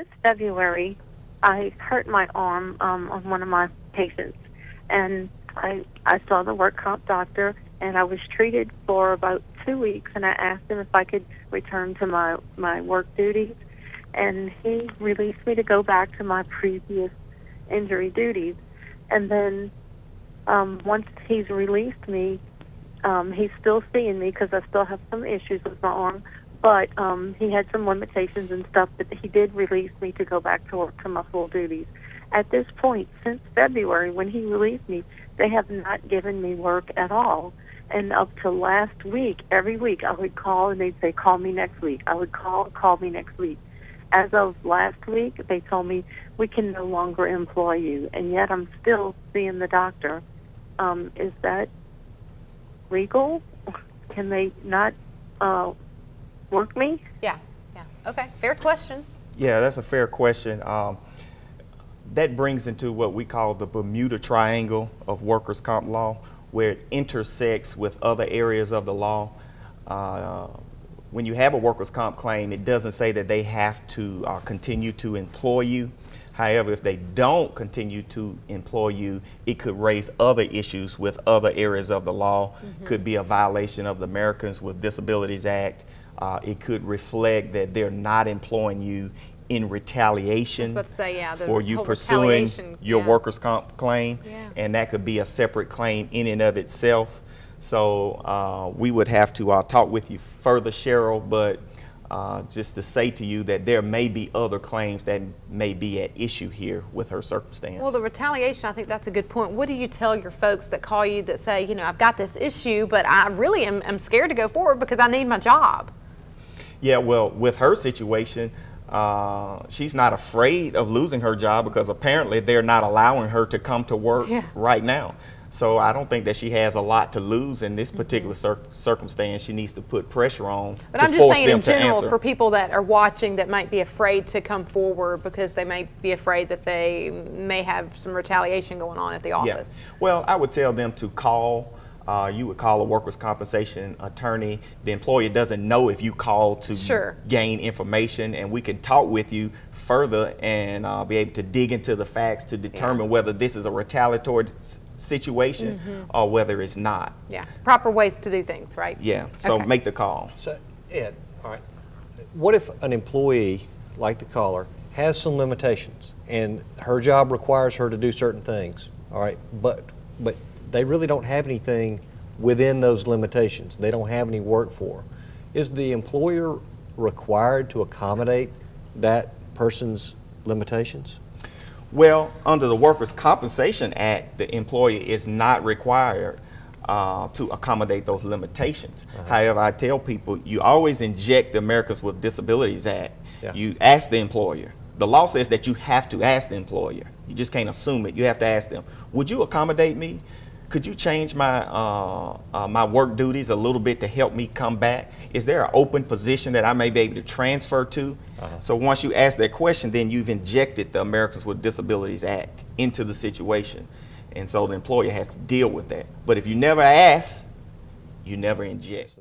this February, I hurt my arm on one of my patients, and I saw the work comp doctor, and I was treated for about 2 weeks, and I asked him if I could return to my work duties, and he released me to go back to my previous injury duties. And then once he's released me, he's still seeing me because I still have some issues with my arm, but he had some limitations and stuff, but he did release me to go back to work to my full duties. At this point, since February, when he released me, they have not given me work at all. And up to last week, every week I would call and they'd say, call me next week. I would call me next week. As of last week, they told me, we can no longer employ you, and yet I'm still seeing the doctor. Is that legal? Can they not work me? Yeah. Okay, fair question. Yeah, that's a fair question. That brings into what we call the Bermuda Triangle of workers' comp law, where it intersects with other areas of the law. When you have a workers' comp claim, it doesn't say that they have to continue to employ you. However, if they don't continue to employ you, it could raise other issues with other areas of the law. Could be a violation of the Americans with Disabilities Act. It could reflect that they're not employing you in retaliation for you pursuing your workers' comp claim, and that could be a separate claim in and of itself. So we would have to talk with you further, Cheryl, but just to say to you that there may be other claims that may be at issue here with her circumstance. Well, the retaliation, I think that's a good point. What do you tell your folks that call you that say, you know, I've got this issue, but I really am scared to go forward because I need my job? Yeah, well, with her situation, she's not afraid of losing her job because apparently they're not allowing her to come to work right now. So I don't think that she has a lot to lose in this particular circumstance. She needs to put pressure on but to I'm just force saying them in to general, answer. for people that are watching that might be afraid to come forward because they may be afraid that they may have some retaliation going on at the office. Yeah. Well, I would tell them to call. You would call a workers' compensation attorney. The employer doesn't know if you called to gain information, and we can talk with you further and be able to dig into the facts to determine whether this is a retaliatory situation or whether it's not. Yeah, proper ways to do things, right? Yeah, so make the call. So, Ed, all right, what if an employee, like the caller, has some limitations and her job requires her to do certain things, all right, but they really don't have anything within those limitations. They don't have any work for her. Is the employer required to accommodate that person's limitations? Well, under the Workers' Compensation Act, the employer is not required to accommodate those limitations. However, I tell people, you always inject the Americans with Disabilities Act. You ask the employer. The law says that you have to ask the employer. You just can't assume it. You have to ask them, would you accommodate me? Could you change my my work duties a little bit to help me come back? Is there an open position that I may be able to transfer to? So once you ask that question, then you've injected the Americans with Disabilities Act into the situation. And so the employer has to deal with that. But if you never ask, you never inject.